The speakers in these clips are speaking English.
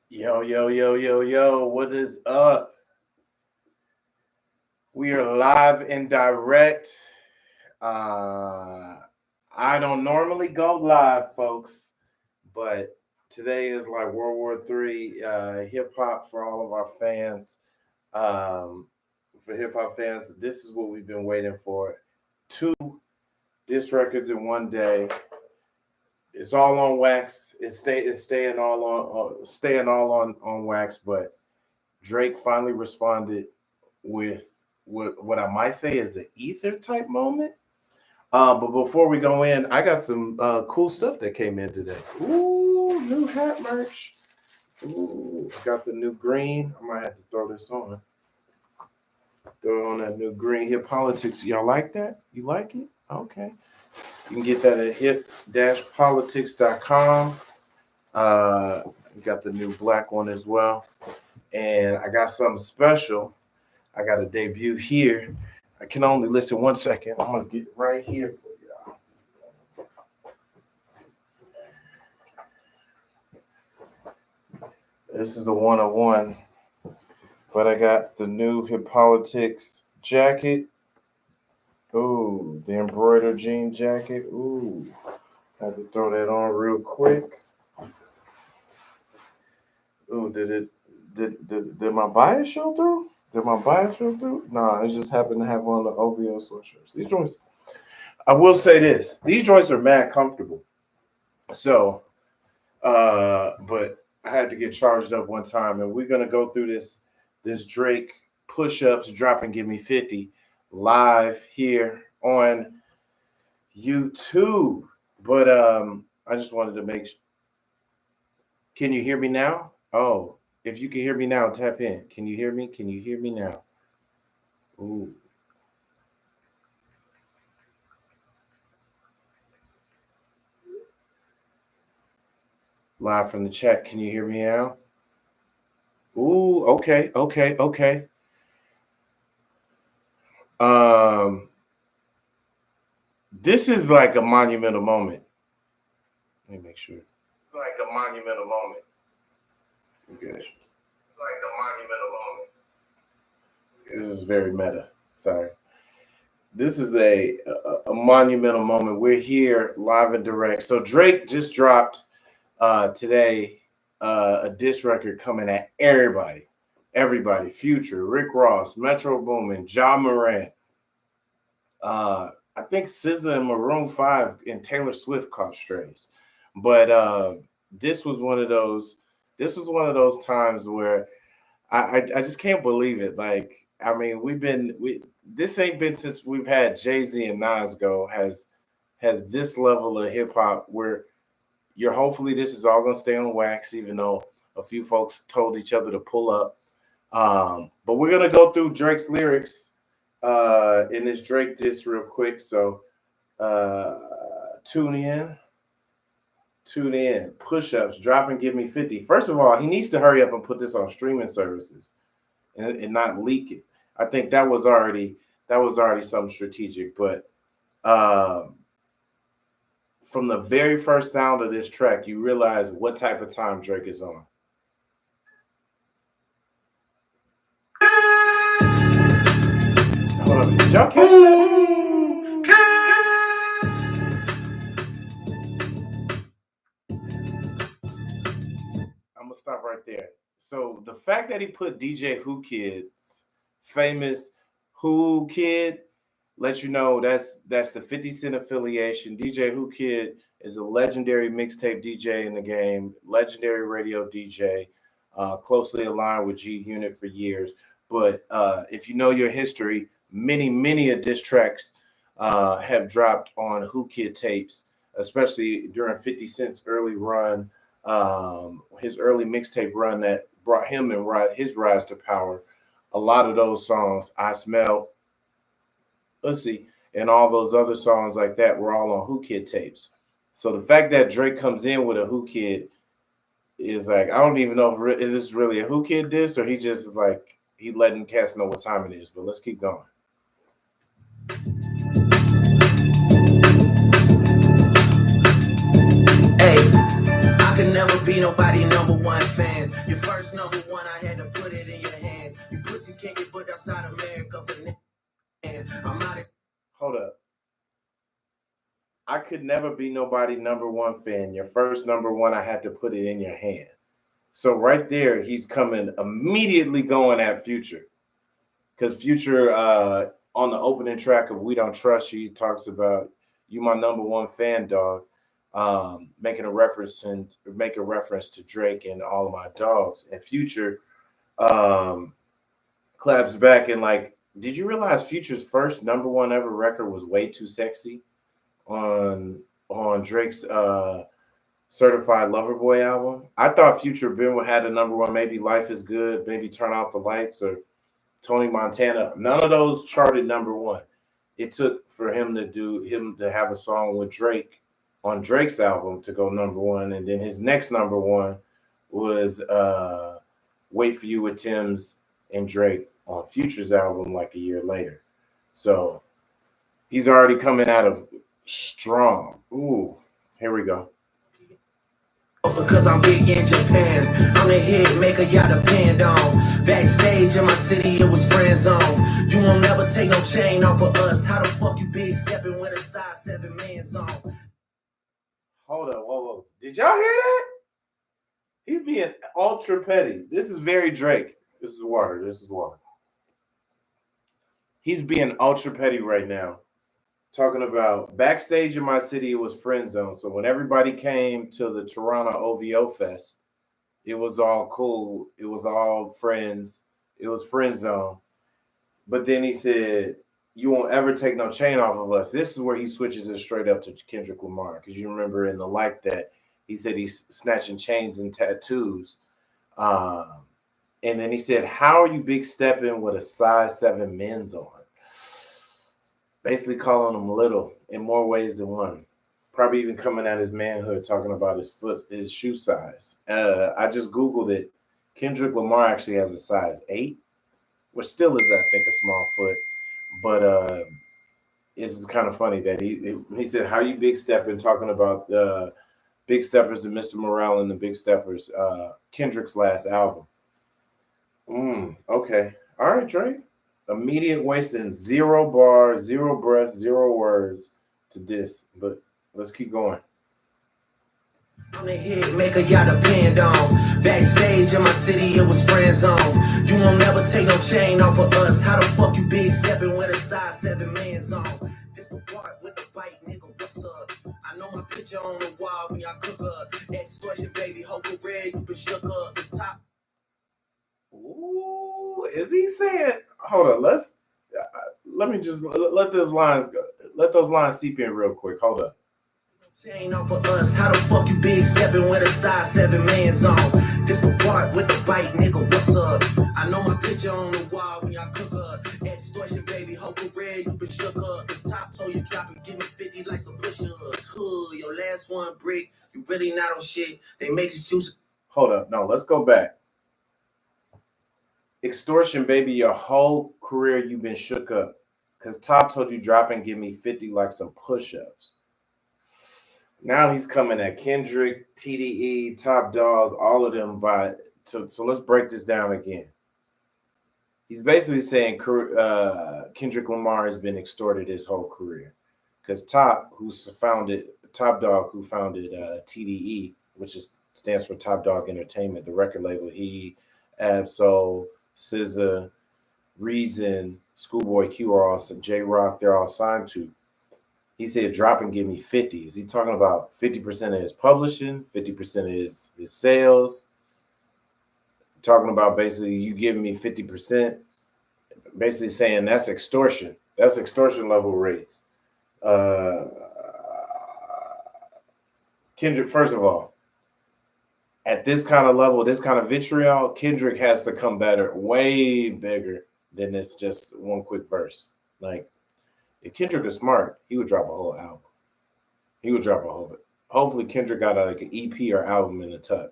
Yo, yo, yo, yo, yo, what is up? We are live and direct. Uh I don't normally go live, folks, but today is like World War III hip hop for all of our fans. Um for hip hop fans, this is what we've been waiting for. Two disc records in one day. It's all on wax. It's staying all on wax, but Drake finally responded with what I might say is an ether type moment. But before we go in, I got some cool stuff that came in today. Ooh, new hat merch. Ooh, I got the new green. I might have to throw this on. Throw on that new green Hip Politics. Y'all like that? You like it? Okay. You can get that at hip-politics.com. Got the new black one as well. And I got something special. I got a debut here. I can only listen 1 second. I'm going to get right here for y'all. This is a 101. But I got the new Hip Politics jacket. Ooh, the embroidered jean jacket. Ooh, had to throw that on real quick. Ooh, did my bias show through? Did my bias show through? Nah, it just happened to have one of the OVO sweatshirts. These joints, I will say this: these joints are mad comfortable. So, but I had to get charged up one time, and we're gonna go through this Drake push-ups, drop and give me 50 live here on YouTube. But I just wanted to make sure. Can you hear me now? Oh, if you can hear me now, tap in. Can you hear me? Can you hear me now? Ooh. Live from the chat. Can you hear me now? Ooh, okay. This is like a monumental moment. Let me make sure. It's like a monumental moment. Okay. Like a monumental moment. This is very meta. Sorry. This is a monumental moment. We're here live and direct. So Drake just dropped today a diss record coming at everybody. Future, Rick Ross, Metro Boomin, Ja Morant. I think SZA and Maroon 5 and Taylor Swift caught strays. But this was one of those times where I just can't believe it. Like, I mean, this ain't been since we've had Jay-Z and Nas go has this level of hip hop where hopefully this is all gonna stay on wax, even though a few folks told each other to pull up. But we're gonna go through Drake's lyrics in this Drake diss real quick. So tune in. Push-ups, drop and give me 50. First of all, he needs to hurry up and put this on streaming services and not leak it. I think that was already something strategic. But from the very first sound of this track, you realize what type of time Drake is on. Hold on, did y'all catch that? I'm gonna stop right there. So the fact that he put DJ Who Kid's famous Who Kid lets you know that's the 50 Cent affiliation. DJ Who Kid is a legendary mixtape DJ in the game, legendary radio DJ, closely aligned with G Unit for years. But if you know your history, many of diss tracks have dropped on Who Kid tapes, especially during 50 Cent's early run, his early mixtape run that brought him and his rise to power. A lot of those songs, I Smell, Pussy, and all those other songs like that were all on Who Kid tapes. So the fact that Drake comes in with a Who Kid is like, I don't even know if is this really a Who Kid diss or he just like he letting cats know what time it is. But let's keep going. Hey, I can never never be nobody number one fan. Your first number one, I had to put it in your hand. You pussies can't get put outside America for I'm out of. Hold up. I could never be nobody number one fan. Your first number one, I had to put it in your hand. So right there, he's coming immediately going at Future. Because Future, on the opening track of We Don't Trust You, he talks about, you my number one fan, dog. Making a reference to Drake and All of My Dogs. And Future claps back and like, did you realize Future's first number one ever record was Way Too Sexy on Drake's Certified Lover Boy album? I thought Future had a number one, maybe Life Is Good, maybe Turn Out the Lights, or Tony Montana. None of those charted number one. It took for him to have a song with Drake on Drake's album to go number one, and then his next number one was Wait For You with Tim's and Drake on Future's album like a year later. So he's already coming at him strong. Ooh, here we go. Because I'm big in Japan, I'm the hit maker, y'all depend on. Backstage in my city, it was friend zone. You won't never take no chain off of us. How the fuck you big stepping with a size 7 man zone? Hold up, whoa. Did y'all hear that? He's being ultra petty. This is very Drake. This is water. He's being ultra petty right now. Talking about backstage in my city, it was friend zone. So when everybody came to the Toronto OVO Fest, it was all cool. It was all friends. It was friend zone. But then he said, you won't ever take no chain off of us. This is where he switches it straight up to Kendrick Lamar. Because you remember in the Like That, he said he's snatching chains and tattoos. And then he said, how are you big stepping with a size 7 men's on? Basically calling him little in more ways than one. Probably even coming at his manhood, talking about his shoe size. I just Googled it. Kendrick Lamar actually has a size 8, which still is, I think, a small foot. But it's kind of funny that he said, how you big stepping, talking about Big Steppers and Mr. Morale and the Big Steppers, Kendrick's last album. Okay. All right, Drake. Immediate wasting, 0 bars, 0 breath, 0 words to diss. But let's keep going. I'm the hit maker, y'all depend on. Backstage in my city, it was friend zone. You won't never take no chain off of us. How the fuck you big stepping with a size 7 man zone? This the part with the bite, nigga, what's up? I know my picture on the wall when y'all cook up. Extortion, baby, hope it red, you been shook up. It's top. Ooh, is he saying? Hold on, let me just let those lines go. Let those lines seep in real quick. Hold up. Chain off of us. How the fuck you big stepping with a size 7 man zone? This the part with the bite, nigga. What's up? I know my picture on the wall when y'all cook up. Extortion, baby, hope it red, you been shook up. It's top, so you drop and give me 50 like some push-ups. Your last one brick, you really not on shit. They make excuses. Hold up, no, let's go back. Extortion, baby, your whole career you've been shook up. Because Top told you drop and give me 50 like some push-ups. Now he's coming at Kendrick, TDE, Top Dog, all of them. So let's break this down again. He's basically saying Kendrick Lamar has been extorted his whole career. Because Top Dog, who founded TDE, which stands for Top Dog Entertainment, the record label, he, Ab-Soul, SZA, Reason, Schoolboy Q are all, J-Rock, they're all signed to. He said, drop and give me 50. Is he talking about 50% of his publishing, 50% of his sales? Talking about basically you giving me 50%, basically saying that's extortion. That's extortion level rates. Kendrick, first of all, at this kind of level, this kind of vitriol, Kendrick has to come better, way bigger than this just one quick verse. Like, if Kendrick is smart, he would drop a whole album. He would drop a whole bit. Hopefully, Kendrick got like an EP or album in the tuck.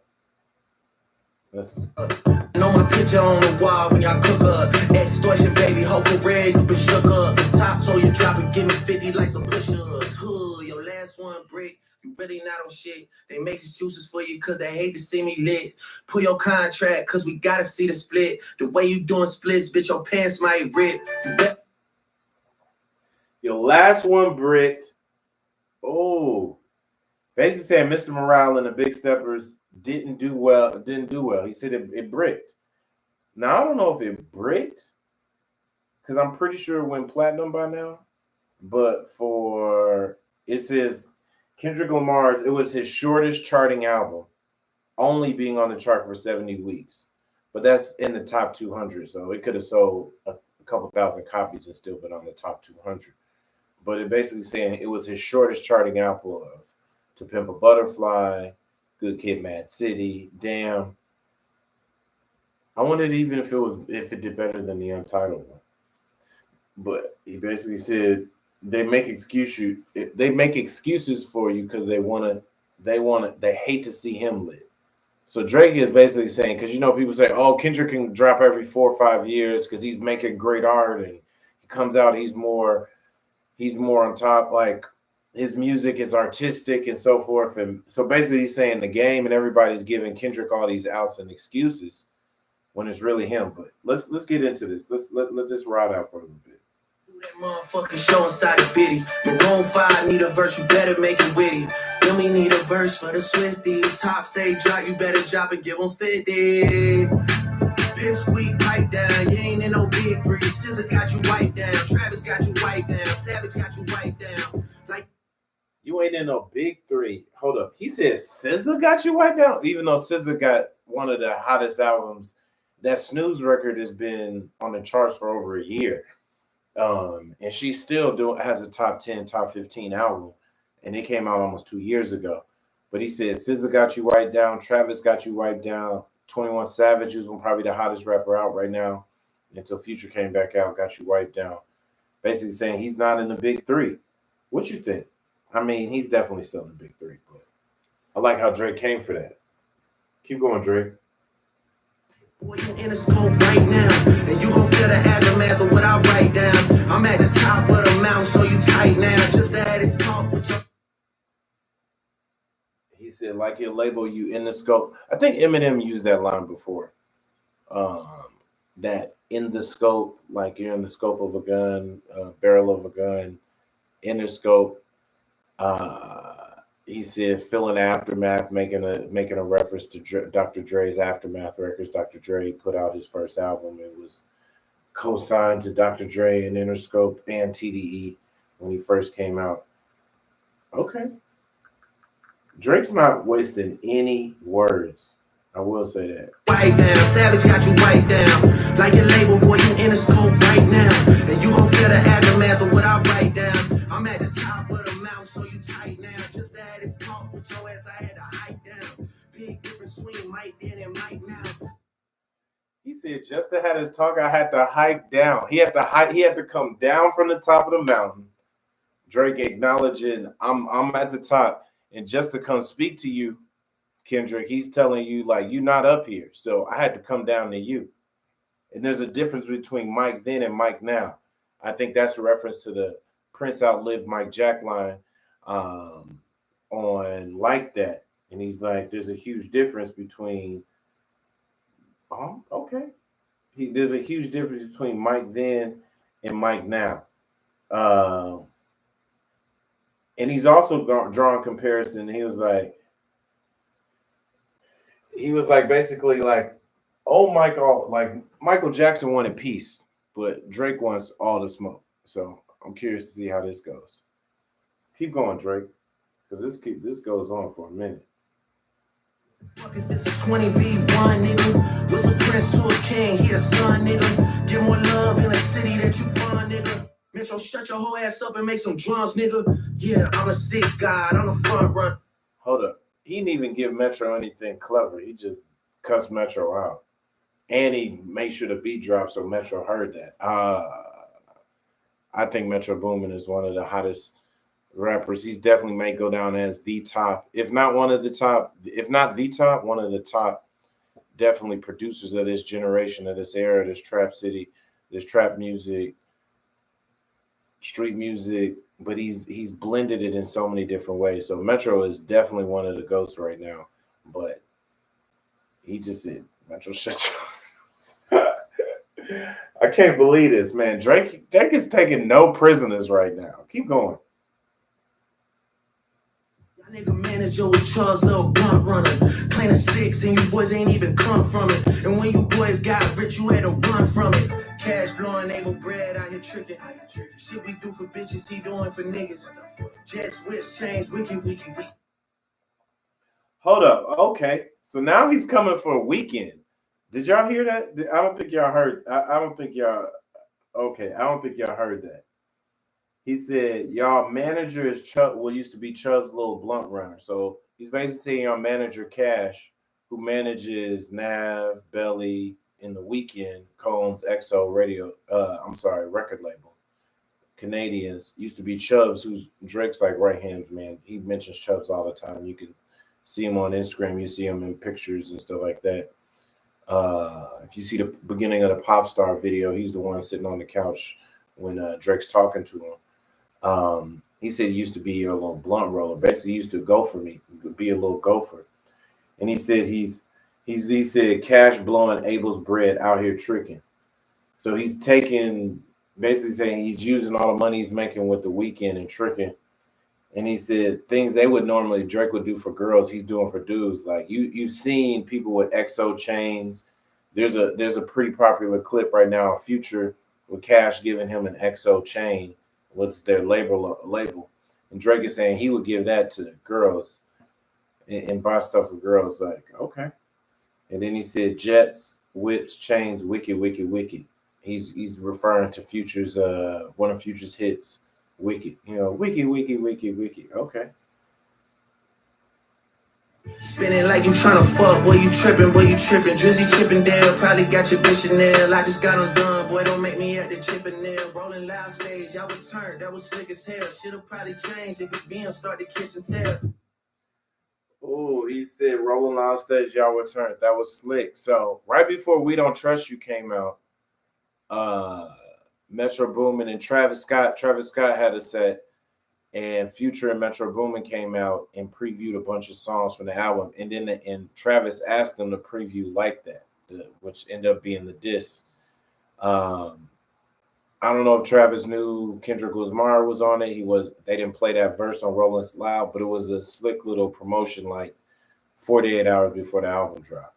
Listen. Know my picture on the wall when y'all cook up. Extortion, baby, hope it red, you been shook up. It's top, so you drop and give me 50 like some push-ups. Your last one brick. You really not on shit. They make excuses for you because they hate to see me lit. Pull your contract because we gotta see the split. The way you doing splits, bitch, your pants might rip. Your last one bricked. Oh. Basically saying Mr. Morale and the Big Steppers didn't do well. He said it bricked. Now, I don't know if it bricked, because I'm pretty sure it went platinum by now. But it says Kendrick Lamar's, it was his shortest charting album, only being on the chart for 70 weeks. But that's in the top 200, so it could have sold a couple thousand copies and still been on the top 200. But it basically saying it was his shortest charting album of To Pimp a Butterfly, Good Kid, Mad City, Damn. I wondered even if it did better than the Untitled one. But he basically said they make excuses for you because they hate to see him lit. So Drake is basically saying, because people say, oh, Kendrick can drop every 4 or 5 years because he's making great art and he comes out, he's more on top, like his music is artistic and so forth. And so basically he's saying the game and everybody's giving Kendrick all these outs and excuses when it's really him. But let's get into this. Let this ride out for a little bit. That motherfucking show inside the bitty. Maroon 5 need a verse, you better make it witty. Then we need a verse for the Swifties. Top say drop, you better drop and give them 50. Pimp squeak, pipe down, you ain't in no big three. SZA got you wiped down, Travis got you wiped down, Savage got you wiped down. Like, you ain't in no big three. Hold up. He said SZA got you wiped down? Even though SZA got one of the hottest albums, that Snooze record has been on the charts for over a year. And she still has a top 10, top 15 album. And it came out almost 2 years ago. But he said SZA got you wiped down, Travis got you wiped down, 21 Savage, who's probably the hottest rapper out right now, until Future came back out, got you wiped down. Basically saying he's not in the big three. What you think? I mean, he's definitely still in the big three, but I like how Drake came for that. Keep going, Drake. Boy, you in the scope right now, and you gon' feel the aftermath of what I write down. I'm at the top of the mountain, so you tight now. Just add this talk with your... He said, like your label, you in the scope. I think Eminem used that line before. That in the scope, like you're in the scope of a gun, barrel of a gun, inner scope. He said, feeling aftermath, making a reference to Dr. Dre's Aftermath Records. Dr. Dre put out his first album. It was co-signed to Dr. Dre and Interscope and TDE when he first came out. Okay. Drake's not wasting any words. I will say that. White down, Savage got you white down. Like your label, boy, you in the scope right now. And you gon' feel the aftermath of what I write down. I'm at the top of the mountain, so you tight now. Just add this talk with your ass, I had to hike down. Big difference between Mike then and Mike now. He said, just to have his talk, I had to hike down. He had to come down from the top of the mountain. Drake acknowledging, I'm at the top. And just to come speak to you, Kendrick, he's telling you, like, you're not up here. So I had to come down to you. And there's a difference between Mike then and Mike now. I think that's a reference to the Prince outlived Mike Jack line on Like That. And he's like, there's a huge difference between, there's a huge difference between Mike then and Mike now. And he's also drawing comparison. He was like basically like, oh, Michael Jackson wanted peace, but Drake wants all the smoke. So I'm curious to see how this goes. Keep going, Drake, because this goes on for a minute. Fuck is this a 20v1, nigga? What's a prince to a king? He a son, nigga. Give more love in a city that you run, nigga. Metro, shut your whole ass up and make some drums, nigga. Yeah, I'm a 6 guy, I'm a front run. Hold up. He didn't even give Metro anything clever. He just cussed Metro out. And he made sure the beat dropped so Metro heard that. I think Metro Boomin is one of the hottest rappers. He's definitely may go down as the top, if not one of the top, if not the top, one of the top definitely producers of this generation, of this era, this trap city, this trap music, street music, but he's blended it in so many different ways. So Metro is definitely one of the goats right now. But he just said, Metro, shut your I can't believe this, man. Drake is taking no prisoners right now. Keep going. Y'all nigga manager was Charles' little blunt runner. Plain of 6 and you boys ain't even come from it. And when you boys got rich, you had to run from it. Cash flowing, able bread out here tricking. Shit we do for bitches, he doing for niggas. Jets, whips, chains, wicked. Hold up. Okay. So now he's coming for a weekend. Did y'all hear that? I don't think y'all heard. I don't think y'all. Okay. I don't think y'all heard that. He said, y'all manager is Chubb, well, used to be Chubb's little blunt runner. So he's basically saying your manager Cash, who manages Nav, Belly, in the Weekend, Combs, XO Radio, record label. Canadians used to be Chubbs, who's Drake's like right hand man. He mentions Chubbs all the time. You can see him on Instagram, you see him in pictures and stuff like that. If you see the beginning of the Pop Star video, he's the one sitting on the couch when Drake's talking to him. He said he used to be a little blunt roller. Basically, he used to go for me, be a little gopher. And he said he said cash blowing Abel's bread out here tricking. So he's taking, basically saying he's using all the money he's making with the Weekend and tricking. And he said things they would normally Drake would do for girls, he's doing for dudes. Like you've seen people with XO chains. There's a pretty popular clip right now of Future with Cash giving him an XO chain. What's their label? And Drake is saying he would give that to girls and buy stuff for girls. Like, okay. And then he said jets, whips, chains, wicked. He's referring to Future's one of Future's hits, Wicked. You know, wicked. Okay. Spinning like you tryna fuck, boy, you tripping. Drizzy chipping down, probably got your bitch in there. I just got them done, boy, don't make me at the chipping nail. Rolling loud stage, I would turn, that was slick as hell. Should've probably changed if it BM started kiss and tell. Oh, he said rolling loud stage, y'all would turn. That was slick. So right before We Don't Trust You came out, Metro Boomin and Travis Scott had a set. And Future and Metro Boomin came out and previewed a bunch of songs from the album. And then Travis asked them to preview like that, which ended up being the diss. I don't know if Travis knew Kendrick Lamar was on it. They didn't play that verse on Rollin' Loud, but it was a slick little promotion like 48 hours before the album dropped.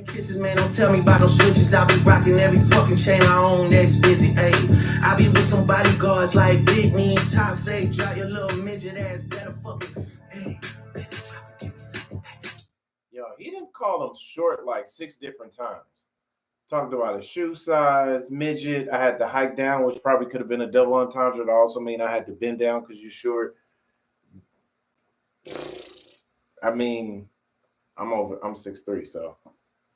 Kisses, man, don't tell me about no switches. I be rocking every fucking chain I own, that's busy, ayy. I be with some bodyguards like Big Me, top say, drop your little midget ass, better fucking, ayy. Yo, he didn't call him short like 6 different times. Talked about his shoe size, midget. I had to hike down, which probably could have been a double entendre. It also mean I had to bend down because you're short. I mean, I'm 6'3", so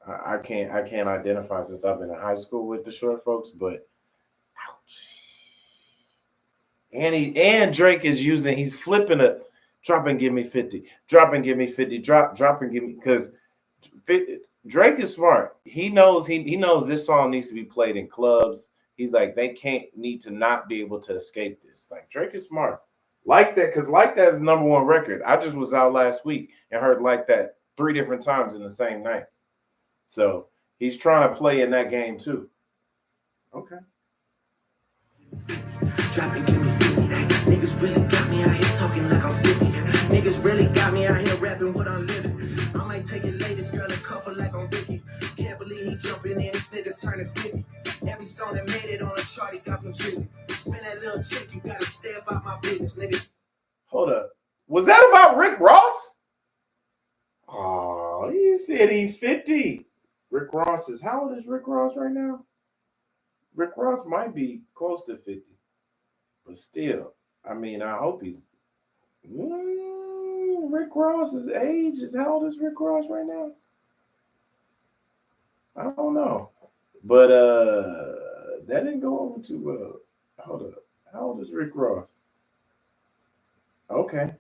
I can't identify since I've been in high school with the short folks, but ouch. And Drake is he's flipping a drop and give me 50, drop and give me 50, drop and give me, because Drake is smart. He knows this song needs to be played in clubs. He's like, they need to not be able to escape this. Like, Drake is smart. Like that, because Like That is the #1 record. I just was out last week and heard Like That 3 different times in the same night. So he's trying to play in that game too. Okay. Drop and give me 50. Niggas really got me out here talking like I'm 50. Niggas really got me out here rapping what I'm living. I might take it latest girl and cuff her like I'm Ricky. Can't believe he jumping in, this nigga turning 50. Every song that made it on a chart, he got from Drizzy. Spin that little chick, you gotta stay about my business, nigga. Hold up. Was that about Rick Ross? Oh, he said he's 50. Rick Ross is, how old is Rick Ross right now? Rick Ross might be close to 50. But still, I mean, I hope he's Rick Ross's age is, how old is Rick Ross right now? I don't know. But that didn't go over too well. Hold up. How old is Rick Ross? Okay.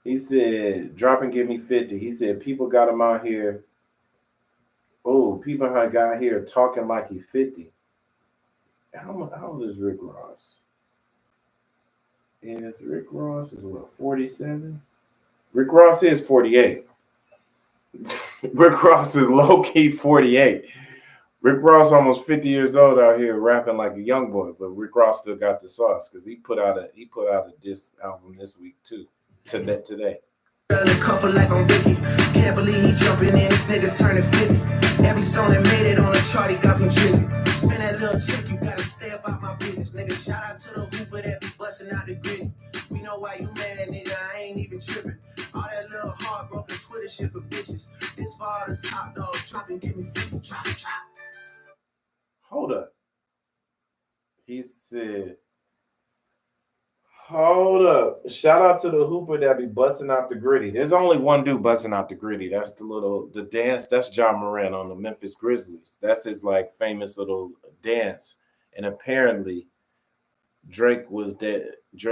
He said, drop and give me 50. He said, people got him out here. Oh, people got here talking like he's 50. How old is Rick Ross? Is Rick Ross is what, 47? Rick Ross is 48. Rick Ross is low key 48. Rick Ross almost 50 years old out here rapping like a young boy, but Rick Ross still got the sauce because he put out a diss album this week too. Today. Cover like I'm Ricky. Can't believe he jumping in, this nigga turning 50. Every song that made it on the chart, he got from Drizzy. Spend that little check, you gotta stay about my business. Nigga, shout out to the hooper that be busting out the gritty. We know why you mad, nigga, I ain't even tripping. All that little heartbroken Twitter shit for bitches. This for all the top dog, drop and give me 50, drop. Hold up. He said, hold up. Shout out to the hooper that be busting out the gritty. There's only one dude busting out the gritty. That's the dance. That's Ja Morant on the Memphis Grizzlies. That's his like famous little dance. And apparently Drake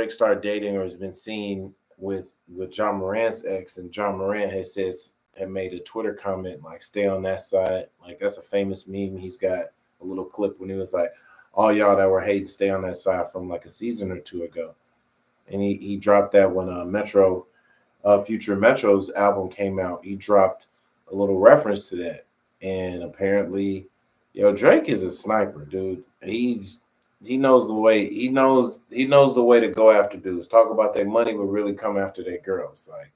started dating or has been seen with Ja Morant's ex, and Ja Morant had made a Twitter comment like, stay on that side. Like that's a famous meme. He's got a little clip when he was like, all y'all that were hating, stay on that side, from like a season or two ago. And he dropped that when Future Metro's album came out. He dropped a little reference to that. And apparently, Drake is a sniper, dude. He knows the way. He knows the way to go after dudes. Talk about their money, but really come after their girls. Like,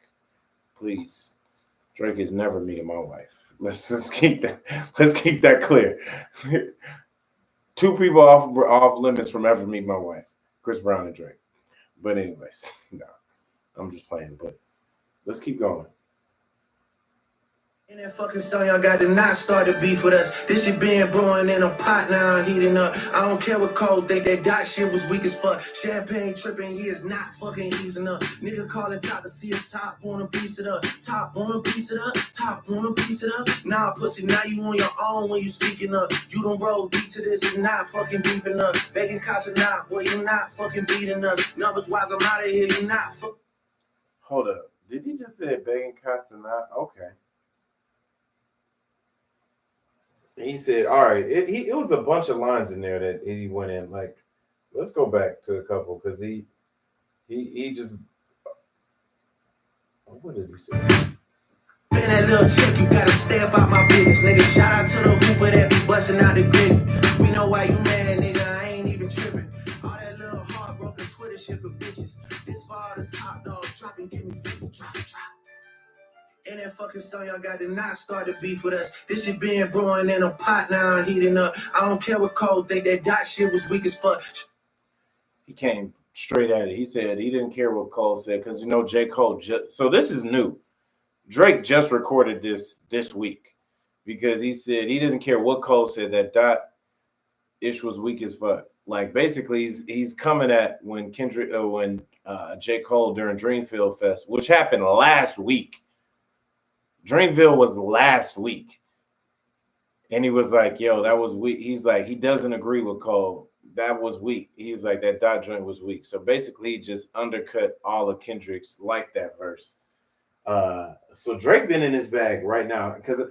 please, Drake is never meeting my wife. Let's keep that clear. Two people off limits from ever meeting my wife: Chris Brown and Drake. But anyways, no, I'm just playing. But let's keep going. And that fucking song y'all got to not start the beef with us. This shit been brewing in a pot, now I'm heating up. I don't care what Cole think, that Doc shit was weak as fuck. Champagne tripping, he is not fucking easing up. Nigga calling top to see if top wanna piece it up. Top wanna piece it up, top wanna piece it up. Nah, pussy, now you on your own when you speaking up. You don't roll deep to this, you not fucking beefing up. Begging cops or not, boy, you not fucking beating us. Numbers wise, I'm out of here, you not fucking. Hold up. Did he just say begging cops or not? Okay. He said, all right, it was a bunch of lines in there that he went in. Like, let's go back to a couple because he just, what did he say? Man, that little chick, you gotta stay about my business. Nigga, shout out to the hooper that be busting out the gritty. We know why you mad, nigga, I ain't even tripping. All that little heartbroken Twitter shit for bitches. This for all the top dog, drop and give me 50, drop. And that fucking song y'all got to not start the beef with us. This shit been brewing in a pot, now I'm heating up. I don't care what Cole think, that Doc shit was weak as fuck. He came straight at it. He said he didn't care what Cole said because, J. Cole so this is new. Drake just recorded this week because he said he didn't care what Cole said, that Dot ish was weak as fuck. Like, basically, he's coming at when J. Cole during Dreamville Fest, which happened last week. Dreamville was last week. And he was like, yo, that was weak. He's like, he doesn't agree with Cole. That was weak. He's like, that Dot joint was weak. So basically, he just undercut all of Kendrick's like that verse. So Drake been in his bag right now because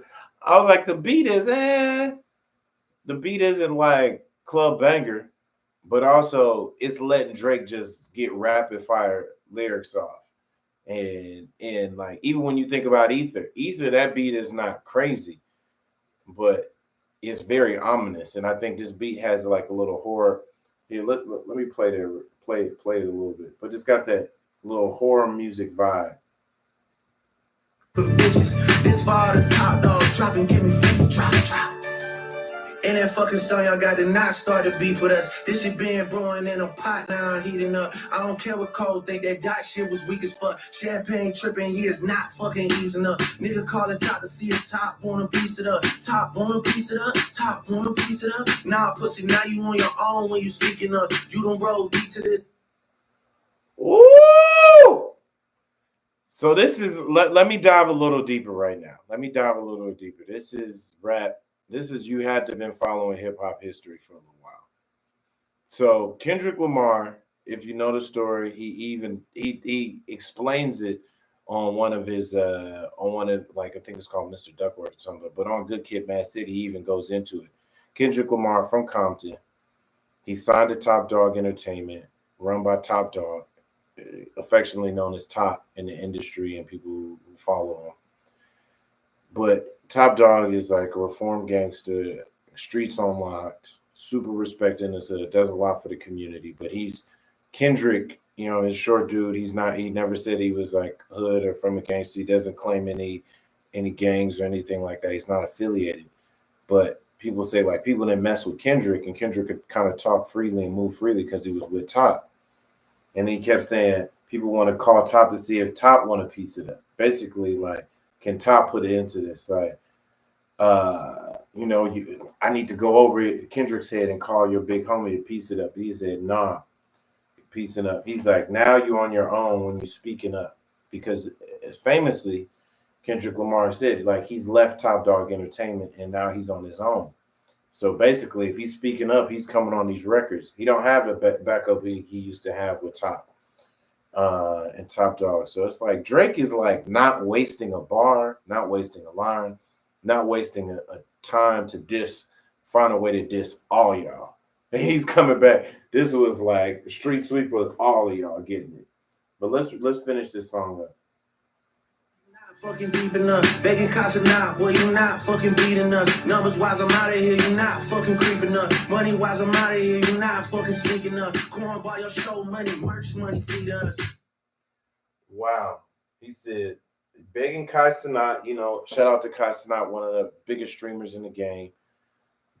I was like, the beat isn't like club banger, but also it's letting Drake just get rapid fire lyrics off. And like, even when you think about Ether, that beat is not crazy, but it's very ominous. And I think this beat has like a little horror. Here, let me play it a little bit, but it's got that little horror music vibe. Bitches, this for all the top dog, drop and give me 50, drop. And that fucking song y'all got to not start the beef with us. This shit been brewing in a pot, now I'm heating up. I don't care what Cole think, that Doc shit was weak as fuck. Champagne tripping, he is not fucking easing up. Nigga calling top to see if top wanna piece it up. Top wanna piece it up, top wanna piece it up. Nah, pussy, now you on your own when you speaking up. You don't roll deep to this. Ooh! So this is, let me dive a little deeper right now. This is rap. This is, you had to have been following hip hop history for a little while. So Kendrick Lamar, if you know the story, he explains it on one of like, I think it's called Mr. Duckworth or something, but on Good Kid, Mad City, he even goes into it. Kendrick Lamar from Compton. He signed to Top Dog Entertainment, run by Top Dog, affectionately known as Top in the industry and people who follow him. But Top Dog is like a reformed gangster, streets on locks, super respected in his hood, does a lot for the community. But he's Kendrick, you know, his short dude. He's not. He never said he was like hood or from a gangster. He doesn't claim any gangs or anything like that. He's not affiliated. But people say like people didn't mess with Kendrick, and Kendrick could kind of talk freely and move freely because he was with Top. And he kept saying people want to call Top to see if Top want a piece of that. Basically, like, can Top put it into this? Like, I need to go over it, Kendrick's head and call your big homie to piece it up. He said, nah, piecing up. He's like, now you're on your own when you're speaking up. Because famously, Kendrick Lamar said, like, he's left Top Dog Entertainment and now he's on his own. So basically, if he's speaking up, he's coming on these records. He don't have the backup he used to have with Top and Top Dog. So it's like Drake is like not wasting a bar, not wasting a line, not wasting a time to find a way to diss all y'all. And he's coming back. This was like street sweep with all of y'all getting it. But let's finish this song up. Fucking beeping up, begging cops are not, well you not fucking beating us. Numbers wise I'm out of here, you not fucking creeping up. Money wise I'm out of here, you not fucking sneaking up. Corn buy your show money, merch money, feed us. Wow. He said, begging Kai Cenat, you know, shout out to Kai Cenat, one of the biggest streamers in the game.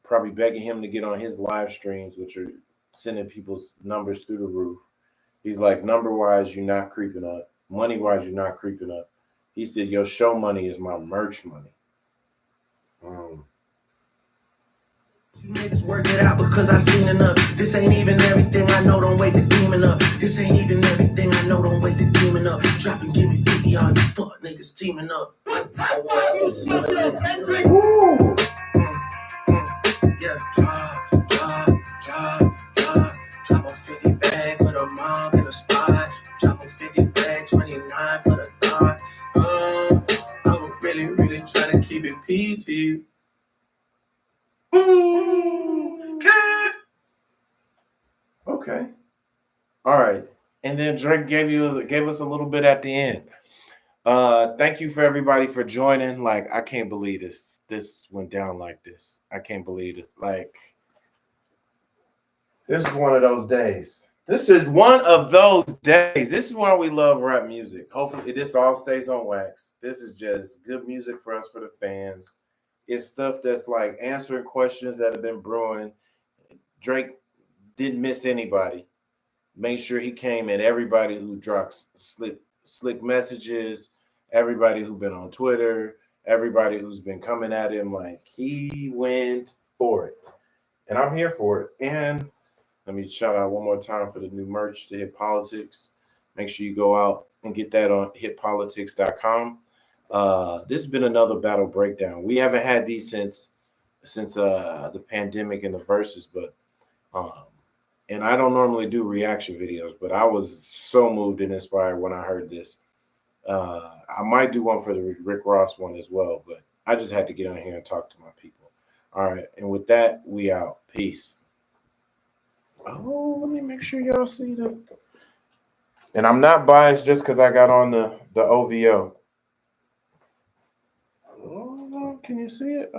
Probably begging him to get on his live streams, which are sending people's numbers through the roof. He's like, number wise, you're not creeping up. Money wise, you're not creeping up. He said, your show money is my merch money. You niggas work it out because I seen enough. This ain't even everything I know, don't wait the demon up. This ain't even everything I know, don't wait the demon up. Drop and give me 50 on you fuck niggas teaming up. Woo! Yeah, drop a 50 bag for the mob in the spot. Drop a 50 bag, 29 for the thought. I'm really trying to keep it PG. Okay. All right. And then Drake gave us a little bit at the end. Thank you for everybody for joining. Like, I can't believe this went down like this. I can't believe this. Like, this is one of those days. This is one of those days. This is why we love rap music. Hopefully this all stays on wax. This is just good music for us, for the fans. It's stuff that's like answering questions that have been brewing. Drake didn't miss anybody. Made sure he came at everybody who drops slick messages, everybody who's been on Twitter, everybody who's been coming at him. Like, he went for it. And I'm here for it. And let me shout out one more time for the new merch, the Hit Politics. Make sure you go out and get that on hitpolitics.com. This has been another battle breakdown. We haven't had these since the pandemic and the verses, but and I don't normally do reaction videos, but I was so moved and inspired when I heard this. I might do one for the Rick Ross one as well, but I just had to get on here and talk to my people. All right, and with that, we out. Peace. Oh, let me make sure y'all see the. And I'm not biased just because I got on the OVO. Oh, can you see it?